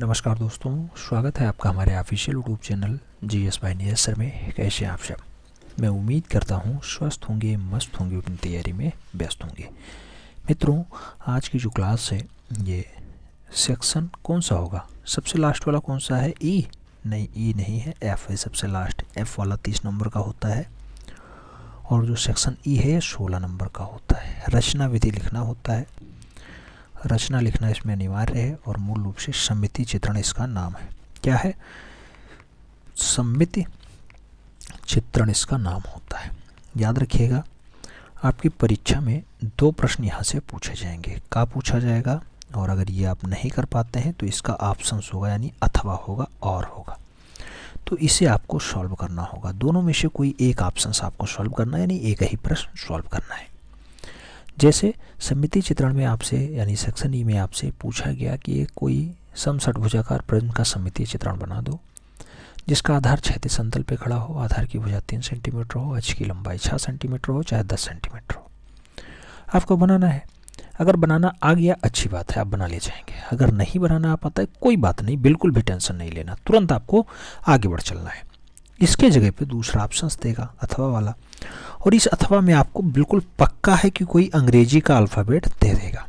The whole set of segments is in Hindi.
नमस्कार दोस्तों, स्वागत है आपका हमारे official YouTube channel GS bye Neeraj sir में। कैसे हैं आप सब? मैं उम्मीद करता हूँ स्वस्थ होंगे, मस्त होंगे, अपनी तैयारी में व्यस्त होंगे। मित्रों, आज की जो क्लास है ये सेक्शन कौन सा होगा? सबसे लास्ट वाला कौन सा है? ई नहीं, ई नहीं है, एफ है सबसे लास्ट। एफ वाला 30 नंबर का होता है और जो सेक्शन ई है ये 16 नंबर का होता है। रचना विधि लिखना होता है। रचना लिखना इसमें अनिवार्य है और मूल रूप से समिति चित्रण इसका नाम है। क्या है? समिति चित्रण इसका नाम होता है। याद रखिएगा, आपकी परीक्षा में 2 प्रश्न यहाँ से पूछे जाएंगे। का पूछा जाएगा, और अगर ये आप नहीं कर पाते हैं तो इसका ऑप्शंस होगा, यानी अथवा होगा और होगा। तो इसे आपको सॉल्व करना होगा। दोनों में से कोई एक ऑप्शंस आपको सॉल्व करना है, यानी एक ही प्रश्न सॉल्व करना है। जैसे समिति चित्रण में आपसे यानी सेक्शन ई में आपसे पूछा गया कि ये कोई समषटभुजाकार प्रिज्म का समिति चित्रण बना दो जिसका आधार क्षैतिज समतल पे खड़ा हो, आधार की भुजा 3 सेंटीमीटर हो, अक्ष की लंबाई 6 सेंटीमीटर हो, चाहे 10 सेंटीमीटर हो। आपको बनाना है। अगर बनाना आ गया अच्छी बात है, आप बना ले जाएंगे। अगर नहीं बनाना आ पाता है कोई बात नहीं, बिल्कुल भी टेंशन नहीं लेना, तुरंत आपको आगे बढ़ चलना है। इसके जगह पे दूसरा ऑप्शन देगा, अथवा वाला, और इस अथवा में आपको बिल्कुल पक्का है कि कोई अंग्रेजी का अल्फ़ाबेट दे देगा।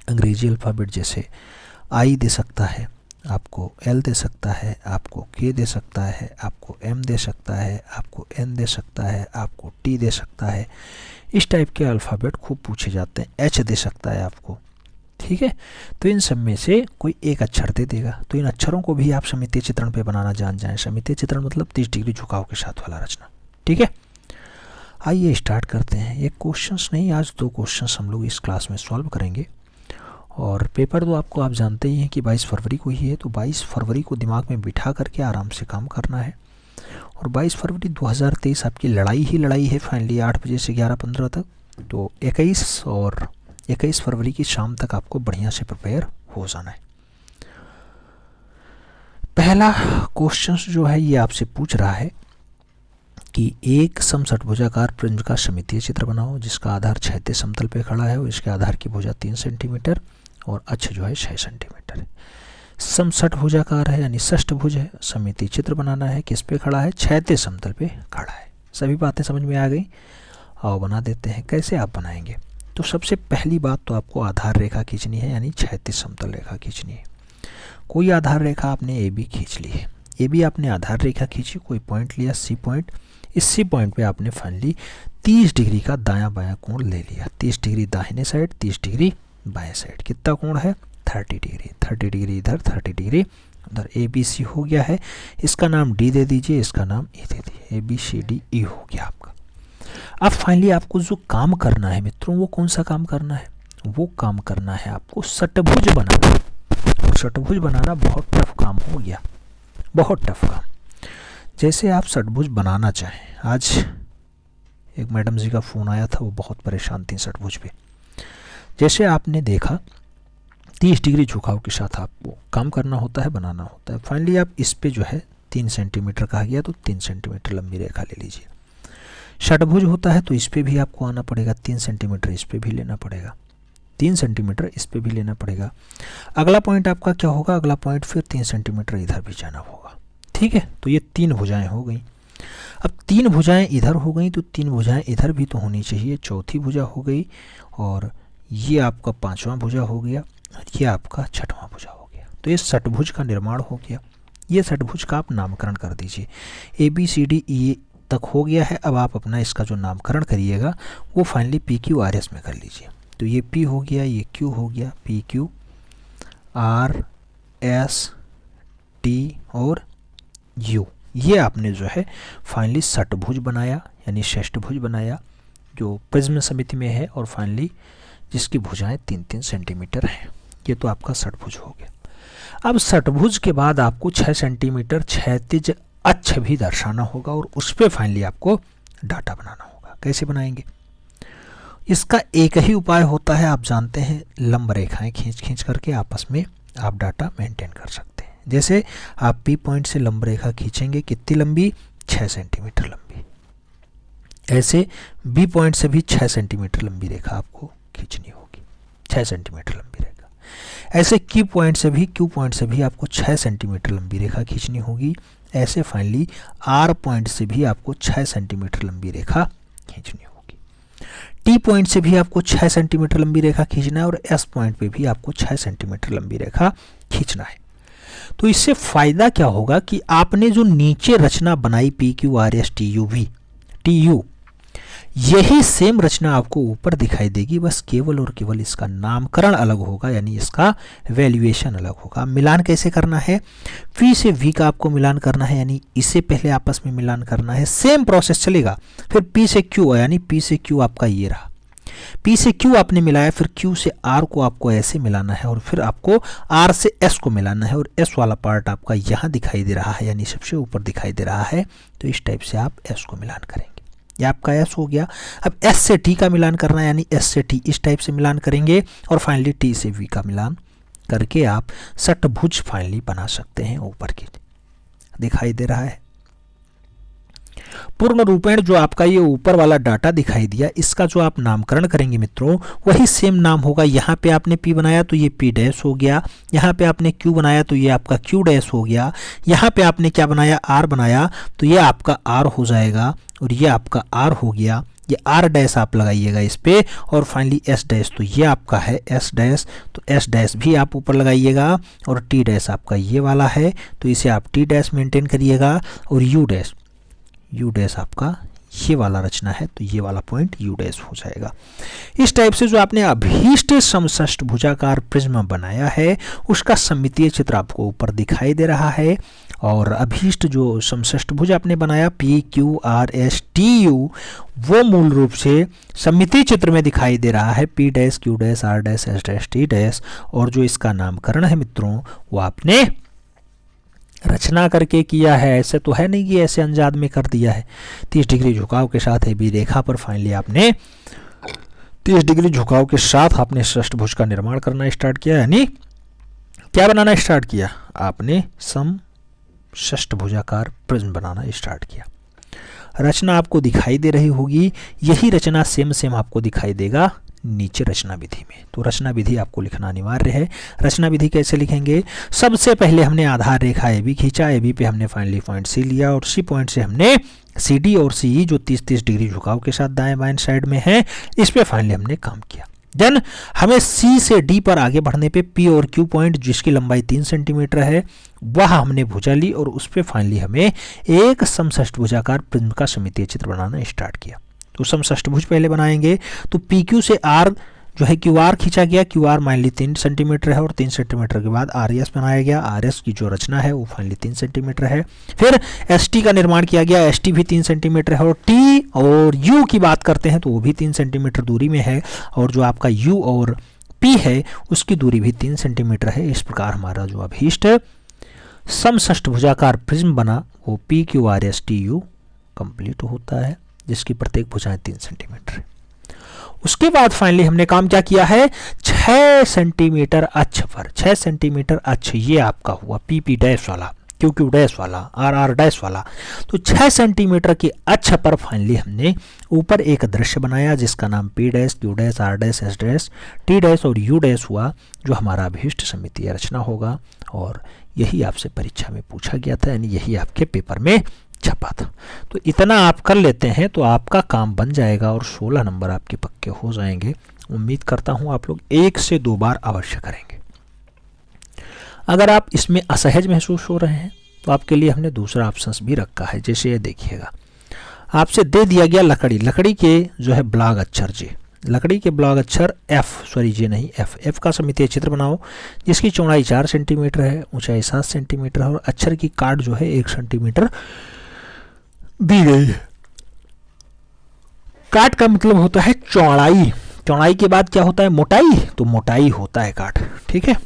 अंग्रेजी अल्फ़ाबेट जैसे आई दे सकता है, आपको एल दे सकता है, आपको के दे सकता है, आपको एम दे सकता है, आपको एन दे सकता है, आपको टी दे सकता है। इस टाइप के अल्फ़ाबेट खूब पूछे जाते हैं। एच दे सकता है आपको, ठीक है। तो इन सब में से कोई एक अक्षर दे देगा। तो इन अक्षरों को भी आप समिति चित्रण पे बनाना जान जाएं। समिति चित्रण मतलब 30 डिग्री झुकाव के साथ वाला रचना, ठीक है। आइए स्टार्ट करते हैं। एक क्वेश्चंस नहीं, आज 2 क्वेश्चंस हम लोग इस क्लास में सॉल्व करेंगे। और पेपर तो आपको आप जानते ही हैं कि 22 फरवरी को ही है, तो 22 फरवरी को दिमाग में बिठा करके आराम से काम करना है। और 22 फरवरी 2023 आपकी लड़ाई ही लड़ाई है फाइनली, 8 बजे से 11:15 तक। तो 21 फरवरी की शाम तक आपको बढ़िया से प्रिपेयर हो जाना है। पहला क्वेश्चन जो है ये आपसे पूछ रहा है कि एक समषटभुजाकार प्रिज्म का समितीय चित्र बनाओ जिसका आधार क्षैतिज समतल पे खड़ा है और इसके आधार की भुजा 3 सेंटीमीटर और अक्ष जो है 6 सेंटीमीटर है। समषटभुजाकार है यानी षष्ठभुज है। समिति चित्र बनाना है, किस पे खड़ा है? क्षैतिज समतल पे खड़ा है। सभी बातें समझ में आ गई? आओ बना देते हैं। कैसे आप बनाएंगे? तो सबसे पहली बात तो आपको आधार रेखा खींचनी है, यानी क्षैतिज समतल रेखा खींचनी है। कोई आधार रेखा आपने ए बी खींच ली है। ए बी आपने आधार रेखा खींची, कोई पॉइंट लिया सी पॉइंट। इस सी पॉइंट पे आपने फाइनली 30 डिग्री का दायां बायां कोण ले लिया। 30 डिग्री दाहिने साइड, 30 डिग्री बाएं साइड। कितना कोण है? 30 डिग्री। 30 डिग्री इधर, 30 डिग्री उधर। ए बी सी हो गया है। इसका नाम डी दे दीजिए, इसका नाम ई दे दीजिए। A B C D E हो गया आपका। अब फाइनली आपको जो काम करना है मित्रों, वो कौन सा काम करना है? वो काम करना है आपको षटभुज बनाना। और षटभुज बनाना बहुत टफ काम हो गया, बहुत टफ काम। जैसे आप षटभुज बनाना चाहें, आज एक मैडम जी का फ़ोन आया था, वो बहुत परेशान थी षटभुज पे। जैसे आपने देखा 30 डिग्री झुकाव के साथ आपको काम करना होता है, बनाना होता है। फाइनली आप इस पे जो है 3 सेंटीमीटर कहा गया तो 3 सेंटीमीटर लंबी रेखा ले लीजिए। षटभुज होता है तो इस पे भी आपको आना पड़ेगा, 3 सेंटीमीटर इस पे भी लेना पड़ेगा, 3 सेंटीमीटर इस पे भी लेना पड़ेगा। अगला पॉइंट आपका क्या होगा? अगला पॉइंट फिर 3 सेंटीमीटर इधर भी जाना होगा, ठीक है। तो ये 3 भुजाएं हो गई। अब 3 भुजाएं इधर हो गई तो 3 भुजाएं इधर भी तो होनी चाहिए। चौथी भुजा हो गई और ये आपका 5वां भुजा हो गया, ये आपका 6वां भुजा हो गया। तो ये षटभुज का निर्माण हो गया। ये षटभुज का आप नामकरण कर दीजिए। A B C D E तक हो गया है। अब आप अपना इसका जो नामकरण करिएगा वो finally P Q R S में कर लीजिए। तो ये पी हो गया, ये क्यू हो गया, P Q R S T और यू। ये आपने जो है फाइनली षटभुज बनाया, यानी षष्ठभुज बनाया जो प्रिज्म समिति में है, और फाइनली जिसकी भुजाएं 3-3 सेंटीमीटर हैं। ये तो आपका षटभुज हो गया। अब षटभुज के बाद आपको 6 सेंटीमीटर क्षैतिज अक्ष भी दर्शाना होगा और उस पर फाइनली आपको डाटा बनाना होगा। कैसे बनाएंगे? इसका एक ही उपाय होता है, आप जानते हैं, लंब रेखाएं खींच खींच करके आपस में आप डाटा मेंटेन कर सकते हैं। जैसे आप पी पॉइंट से लंब रेखा खींचेंगे, कितनी लंबी? 6 सेंटीमीटर लंबी। ऐसे बी पॉइंट से भी 6 सेंटीमीटर लंबी रेखा आपको खींचनी होगी, 6 सेंटीमीटर लंबी रेखा। ऐसे क्यू पॉइंट से भी आपको 6 सेंटीमीटर लंबी रेखा खींचनी होगी। ऐसे फाइनली आर पॉइंट से भी आपको 6 सेंटीमीटर लंबी रेखा खींचनी होगी। टी पॉइंट से भी आपको 6 सेंटीमीटर लंबी रेखा खींचना है और एस पॉइंट पे भी आपको 6 सेंटीमीटर लंबी रेखा खींचना है। तो इससे फायदा क्या होगा कि आपने जो नीचे रचना बनाई P Q R S T U we T U, यही सेम रचना आपको ऊपर दिखाई देगी, बस केवल और केवल इसका नामकरण अलग होगा, यानी इसका वैल्यूएशन अलग होगा। मिलान कैसे करना है? पी से वी का आपको मिलान करना है, यानी इसे पहले आपस में मिलान करना है। सेम प्रोसेस चलेगा। फिर पी से क्यू, यानी पी से क्यू आपका ये रहा, पी से क्यू आपने मिलाया, फिर क्यू से आर को आपको ऐसे मिलाना है और फिर आपको आर से एस को मिलाना है, और एस वाला पार्ट आपका यहाँ दिखाई दे रहा है, यानी सबसे ऊपर दिखाई दे रहा है। तो इस टाइप से आप एस को मिलान करेंगे। ये आपका एस हो गया। अब एस से टी का मिलान करना है, यानी एस से टी इस टाइप से मिलान करेंगे, और फाइनली टी से वी का मिलान करके आप षटभुज फाइनली बना सकते हैं। ऊपर की दिखाई दे रहा है। पूर्ण रूपेण जो आपका ये ऊपर वाला डाटा दिखाई दिया, इसका जो आप नामकरण करेंगे मित्रों, वही सेम नाम होगा। यहाँ पे आपने P बनाया तो ये P डैश हो गया, यहाँ पे आपने Q बनाया तो ये आपका Q डैश हो गया, यहाँ पे आपने क्या बनाया, R बनाया तो ये आपका R हो जाएगा, और ये आपका R हो गया। ये R डैश आप लगाइएगा इस पे, और फाइनली S डैश तो ये आपका है S डैश, तो S डैश भी आप ऊपर लगाइएगा, और T डैश आपका ये वाला है तो इसे आप T डैश मेंटेन करिएगा, और U डैश आपका ये वाला रचना है तो ये वाला पॉइंट U डैश हो जाएगा। इस टाइप से जो आपने अभीष्ट समषष्ठ भुजाकार प्रिज्म बनाया है उसका सममितीय चित्र आपको ऊपर दिखाई दे रहा है, और अभीष्ट जो समषष्ठ भुज आपने बनाया P Q R S T U वो मूल रूप से सममितीय चित्र में दिखाई दे रहा है P dash Q dash R dash S dash T dash, और जो इसका नामकरण है मित्रों वो आपने रचना करके किया है। ऐसे तो है नहीं कि ऐसे अंजाद में कर दिया है। 30 डिग्री झुकाव के साथ AB रेखा पर फाइनली आपने 30 डिग्री झुकाव के साथ आपने षष्ठभुज का निर्माण करना स्टार्ट किया, यानी क्या बनाना स्टार्ट किया, आपने समषष्ठभुजाकार प्रिज्म बनाना स्टार्ट किया। रचना आपको दिखाई दे रही होगी, यही रचना सेम आपको दिखाई देगा नीचे रचना विधि में। तो रचना विधि आपको लिखना अनिवार्य है। रचना विधि कैसे लिखेंगे? सबसे पहले हमने आधार रेखा AB खींचा, AB पे हमने फाइनली पॉइंट C लिया, और C पॉइंट से हमने CD और CE जो 30-30 डिग्री झुकाव के साथ दाएं बाएं साइड में है, इस पे फाइनली हमने काम किया। देन हमें C से D पर आगे बढ़ने पे P और Q पॉइंट जिसकी लंबाई 3 सेंटीमीटर है वह हमने भुजा ली, और उस पर फाइनली हमें एक समषष्ठभुजाकार प्रिज्म का सममितीय चित्र बनाना स्टार्ट किया। तो समषष्ठभुज पहले बनाएंगे, तो PQ से R जो है QR खींचा गया, QR फाइनली 3 सेंटीमीटर है, और 3 सेंटीमीटर के बाद RS बनाया गया। RS की जो रचना है वो फाइनली 3 सेंटीमीटर है। फिर ST का निर्माण किया गया, ST भी 3 सेंटीमीटर है, और T और U की बात करते हैं तो वो भी 3 सेंटीमीटर दूरी में है, और जो आपका U और P है उसकी दूरी भी 3 सेंटीमीटर है। इस प्रकार हमारा जो अभीष्ट समषष्ठभुजाकार प्रिज्म बना वो PQRSTU कंप्लीट होता है, जिसकी प्रत्येक भुजाएं 3 सेंटीमीटर है। उसके बाद फाइनली हमने काम क्या किया है, 6 सेंटीमीटर अक्ष पर 6 सेंटीमीटर अक्ष ये आपका हुआ PP डैश वाला, QQ डैश वाला, RR डैश वाला। तो 6 सेंटीमीटर के अक्ष पर फाइनली हमने ऊपर एक दृश्य बनाया जिसका नाम P dash Q dash R dash S dash T dash और U डैश हुआ, जो हमारा अभीष्ट सममितीय रचना होगा। और यही आपसे परीक्षा में पूछा गया था, यानी यही आपके पेपर में छपा था। तो इतना आप कर लेते हैं तो आपका काम बन जाएगा, और 16 नंबर आपके पक्के हो जाएंगे। उम्मीद करता हूं आप लोग 1 से 2 बार अवश्य करेंगे। अगर आप इसमें असहज महसूस हो रहे हैं तो आपके लिए हमने दूसरा ऑप्शन भी रखा है। जैसे ये देखिएगा, आपसे दे दिया गया लकड़ी के जो है ब्लॉक अक्षर J, लकड़ी के ब्लॉक अक्षर F का सममितीय चित्र बनाओ जिसकी चौड़ाई 4 सेंटीमीटर है, ऊंचाई 7 सेंटीमीटर है, और अक्षर की काट जो है 1 सेंटीमीटर दी गई है। काट का मतलब होता है चौड़ाई, चौड़ाई के बाद क्या होता है, मोटाई, तो मोटाई होता है काट। ठीक है,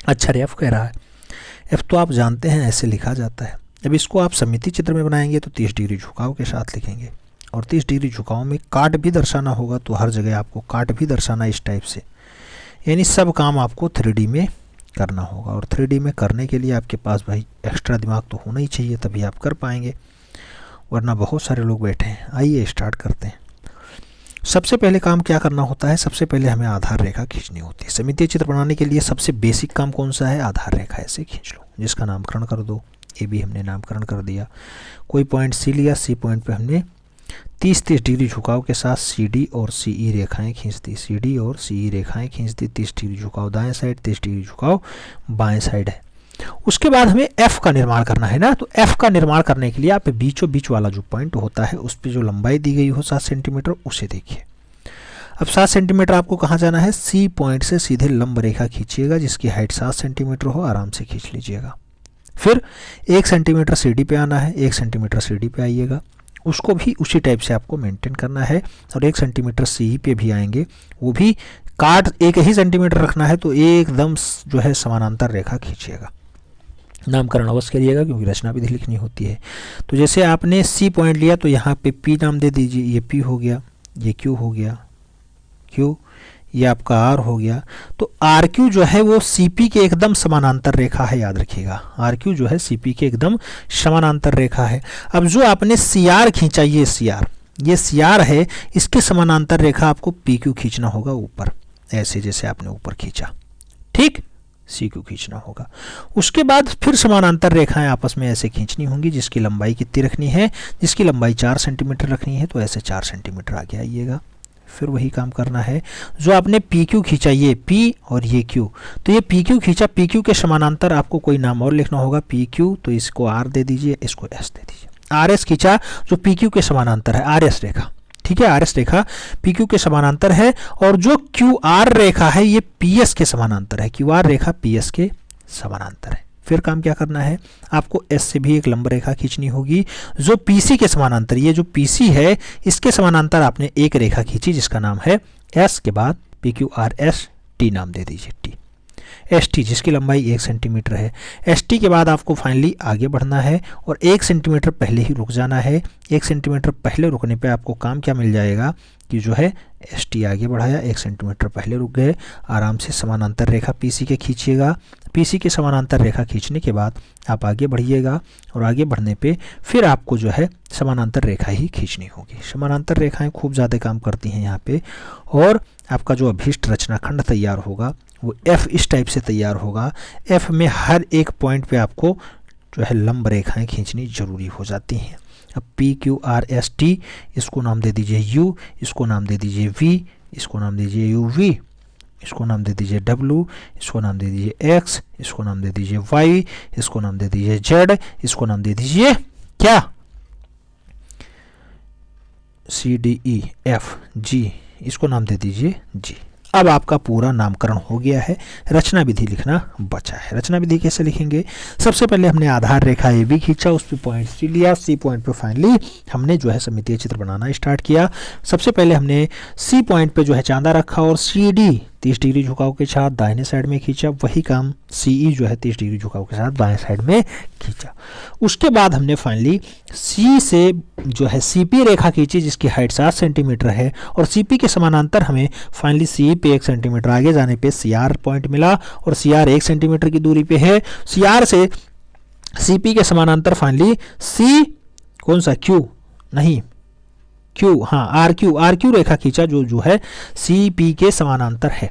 अक्षर F कह रहा है। F तो आप जानते हैं ऐसे लिखा जाता है। जब इसको आप सममितीय चित्र में बनाएंगे तो 30 डिग्री झुकाव के साथ लिखेंगे, और 30 डिग्री झुकाव में काट भी दर्शाना होगा, तो हर जगह आपको काट भी दर्शाना इस टाइप से, यानी सब काम आपको 3D में करना होगा। और 3D में करने के लिए आपके पास भाई एक्स्ट्रा दिमाग तो होना ही चाहिए, तभी आप कर पाएंगे, वरना बहुत सारे लोग बैठे हैं। आइए स्टार्ट करते हैं। सबसे पहले काम क्या करना होता है, सबसे पहले हमें आधार रेखा खींचनी होती है। समितीय चित्र बनाने के लिए सबसे बेसिक काम कौन सा है, आधार रेखा ऐसे खींच लो, जिसका नामकरण कर दो। ए बी हमने नामकरण कर दिया। कोई पॉइंट सी लिया, सी पॉइंट पे हमने 30-30 डिग्री झुकाव के साथ सी डी और सी ई रेखाएँ खींच दी, सी डी और सी ई रेखाएँ खींच दी। 30 डिग्री झुकाव दाएँ साइड, 30 डिग्री झुकाव बाएँ साइड है। उसके बाद हमें एफ का निर्माण करना है ना, तो एफ का निर्माण करने के लिए आप बीचों बीच वाला जो पॉइंट होता है उस पर जो लंबाई दी गई हो 7 सेंटीमीटर, उसे देखिए। अब 7 सेंटीमीटर आपको कहाँ जाना है, सी पॉइंट से सीधे लंब रेखा खींचिएगा जिसकी हाइट 7 सेंटीमीटर हो, आराम से खींच लीजिएगा। फिर 1 सेंटीमीटर सी डी पे आना है, 1 सेंटीमीटर सी डी पे आइएगा, उसको भी उसी टाइप से आपको मेंटेन करना है। और 1 सेंटीमीटर सी ई पे भी आएंगे, वो भी काट 1 ही सेंटीमीटर रखना है, तो एकदम जो है समानांतर रेखा खींचिएगा। नामकरण अवश्य करिएगा क्योंकि रचना विधि लिखनी होती है। तो जैसे आपने सी पॉइंट लिया तो यहाँ पे पी नाम दे दीजिए, ये पी हो गया, ये क्यू हो गया, क्यू, ये आपका आर हो गया। तो आर क्यू जो है वो सी पी के एकदम समानांतर रेखा है, याद रखिएगा। आर क्यू जो है सी पी के एकदम समानांतर रेखा है। अब जो आपने सी आर खींचा, ये सी आर है, इसके समानांतर रेखा आपको पी क्यू खींचना होगा ऊपर, ऐसे जैसे आपने ऊपर खींचा, ठीक, सी क्यू खींचना होगा। उसके बाद फिर समानांतर रेखाएं आपस में ऐसे खींचनी होंगी, जिसकी लंबाई कितनी रखनी है, जिसकी लंबाई 4 सेंटीमीटर रखनी है, तो ऐसे 4 सेंटीमीटर आगे आइएगा। फिर वही काम करना है जो आपने पी क्यू खींचा, ये पी और ये क्यू, तो ये पी क्यू खींचा, पी क्यू के समानांतर आपको कोई नाम और लिखना होगा, पी क्यू, तो इसको आर दे दीजिए, इसको एस दे दीजिए। आर एस खींचा जो पी क्यू के समानांतर है, आर एस रेखा, ठीक है, आर एस रेखा पी क्यू के समानांतर है। और जो क्यू आर रेखा है ये पी एस के समानांतर है, क्यू आर रेखा पी एस के समानांतर है। फिर काम क्या करना है, आपको एस से भी एक लंब रेखा खींचनी होगी जो पीसी के समानांतर, ये जो पीसी है इसके समानांतर आपने एक रेखा खींची जिसका नाम है एस, के बाद P Q R S T नाम दे दीजिए, टी एस टी, जिसकी लंबाई 1 सेंटीमीटर है। एस टी के बाद आपको फाइनली आगे बढ़ना है और 1 सेंटीमीटर पहले ही रुक जाना है। 1 सेंटीमीटर पहले रुकने पे आपको काम क्या मिल जाएगा कि जो है एस टी आगे बढ़ाया, 1 सेंटीमीटर पहले रुक गए, आराम से समानांतर रेखा पीसी के खींचिएगा। पीसी के समानांतर रेखा खींचने के बाद आप आगे बढ़िएगा और आगे बढ़ने पे फिर आपको जो है समानांतर रेखा ही खींचनी होगी। समानांतर रेखाएं खूब ज़्यादा काम करती हैं यहाँ पे। और आपका जो अभीष्ट रचनाखंड तैयार होगा वो एफ इस टाइप से तैयार होगा। एफ में हर एक पॉइंट पे आपको जो है लंब रेखाएं खींचनी जरूरी हो जाती हैं। अब P Q R S T, इसको नाम दे दीजिए यू, इसको नाम दे दीजिए वी, इसको नाम दीजिए यू वी, इसको नाम दे दीजिए डब्लू, इसको नाम दे दीजिए एक्स, इसको नाम दे दीजिए वाई, इसको नाम दे दीजिए जेड, इसको नाम दे दीजिए क्या, C D E F G, इसको नाम दे दीजिए जी। अब आपका पूरा नामकरण हो गया है। रचना विधि लिखना बचा है। रचना विधि कैसे लिखेंगे, सबसे पहले हमने आधार रेखा ए बी खींचा, उस पर पॉइंट सी लिया, सी पॉइंट पे फाइनली हमने जो है सममितीय चित्र बनाना स्टार्ट किया। सबसे पहले हमने सी पॉइंट पे जो है चांदा रखा और सी डी 30 डिग्री झुकाव के साथ दाहिने साइड में खींचा। वही काम सी ई जो है 30 डिग्री झुकाव के साथ बाएं साइड में खींचा। उसके बाद हमने फाइनली सी से जो है सी पी रेखा खींची जिसकी हाइट 7 सेंटीमीटर है और सी पी के समानांतर हमें फाइनली सी पे 1 सेंटीमीटर आगे जाने पे सी आर पॉइंट मिला और सी आर 1 सेंटीमीटर की दूरी पे है। सी आर से सी पी के समानांतर फाइनली सी कौन सा क्यू नहीं क्यू हाँ आर क्यू रेखा खींचा जो है सी पी के समानांतर है।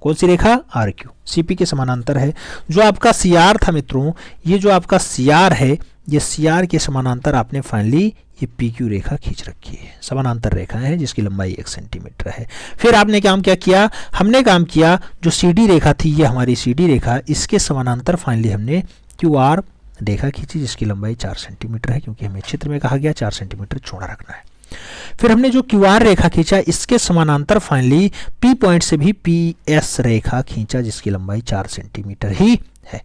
कौन सी रेखा, आर क्यू, सी पी के समानांतर है। जो आपका सी आर था मित्रों, ये जो आपका सी आर है, ये सी आर के समानांतर आपने फाइनली ये पी क्यू रेखा खींच रखी है। समानांतर रेखा है जिसकी लंबाई 1 सेंटीमीटर है। फिर आपने काम क्या किया, हमने काम किया जो सी डी रेखा थी, ये हमारी सी डी रेखा, इसके समानांतर फाइनली हमने क्यू आर रेखा खींची जिसकी लंबाई 4 सेंटीमीटर है, क्योंकि हमें चित्र में कहा गया 4 सेंटीमीटर चौड़ा रखना है। फिर हमने जो क्यू आर रेखा खींचा, इसके समानांतर फाइनली पी पॉइंट से भी पी एस रेखा खींचा जिसकी लंबाई 4 सेंटीमीटर ही है।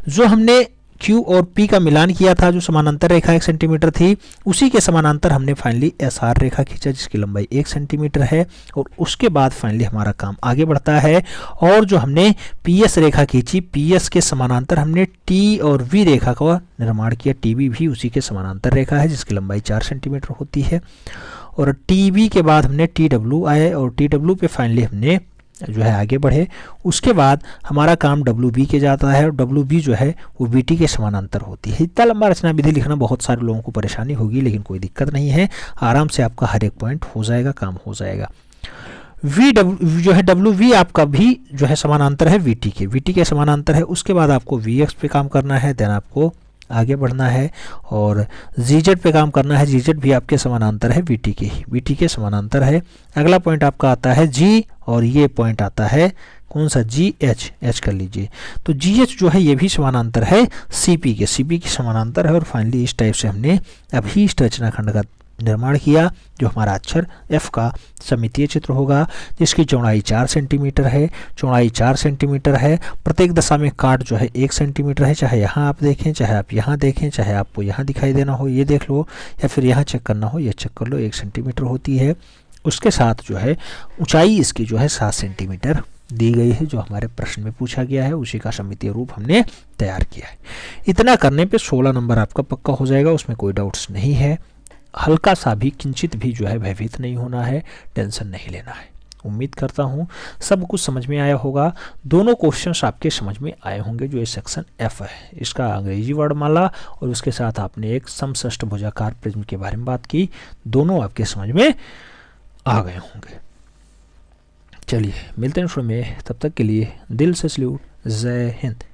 जो हमने क्यू और पी का मिलान किया था, जो समानांतर रेखा 1 सेंटीमीटर थी, उसी के समानांतर हमने फाइनली एस आर रेखा खींचा जिसकी लंबाई 1 सेंटीमीटर है। और उसके बाद फाइनली हमारा काम आगे बढ़ता है और जो हमने पी एस रेखा खींची, पी एस के समानांतर हमने टी और वी रेखा का निर्माण किया। टी वी भी उसी के समानांतर रेखा है जिसकी लंबाई 4 सेंटीमीटर होती है। और टी वी के बाद हमने टी डब्ल्यू आए और टी डब्ल्यू पे फाइनली हमने जो है आगे बढ़े। उसके बाद हमारा काम डब्ल्यू बी के जाता है और डब्ल्यू बी जो है वो वी टी के समानांतर होती है। इतना लंबा रचना विधि लिखना बहुत सारे लोगों को परेशानी होगी, लेकिन कोई दिक्कत नहीं है, आराम से आपका हर एक पॉइंट हो जाएगा, काम हो जाएगा। वी डब्ल्यू जो है डब्ल्यू वी आपका भी जो है समानांतर है वी टी के समानांतर है। उसके बाद आपको वी एक्स पे काम करना है, देन आपको आगे बढ़ना है और जी जेड पे काम करना है। जी जेड भी आपके समानांतर है वी टी के समानांतर है। अगला पॉइंट आपका आता है जी, और ये पॉइंट आता है कौन सा, जी एच कर लीजिए। तो जी एच जो है ये भी समानांतर है सी पी के समानांतर है। और फाइनली इस टाइप से हमने अभी इस रचनाखंड का निर्माण किया, जो हमारा अक्षर F का सममितीय चित्र होगा, जिसकी चौड़ाई 4 सेंटीमीटर है। चौड़ाई 4 सेंटीमीटर है, प्रत्येक दशा में काट जो है 1 सेंटीमीटर है। चाहे यहाँ आप देखें, चाहे आप यहाँ देखें, चाहे आपको यहाँ दिखाई देना हो ये देख लो, या फिर यहाँ चेक करना हो ये चेक कर लो, 1 सेंटीमीटर होती है। उसके साथ जो है ऊंचाई इसकी जो है 7 सेंटीमीटर दी गई है, जो हमारे प्रश्न में पूछा गया है, उसी का सममितीय रूप हमने तैयार किया है। इतना करने पे 16 नंबर आपका पक्का हो जाएगा, उसमें कोई डाउट्स नहीं है। हल्का सा भी, किंचित भी जो है भयभीत नहीं होना है, टेंशन नहीं लेना है। उम्मीद करता हूँ सब कुछ समझ में आया होगा। दोनों क्वेश्चंस आपके समझ में आए होंगे। जो ये सेक्शन F है, इसका अंग्रेजी वर्णमाला और उसके साथ आपने एक समषष्ठ भुजाकार प्रिज्म के बारे में बात की, दोनों आपके समझ में आ गए होंगे। चलिए मिलते हैं शुरू में, तब तक के लिए दिल से सल्यूट, जय हिंद।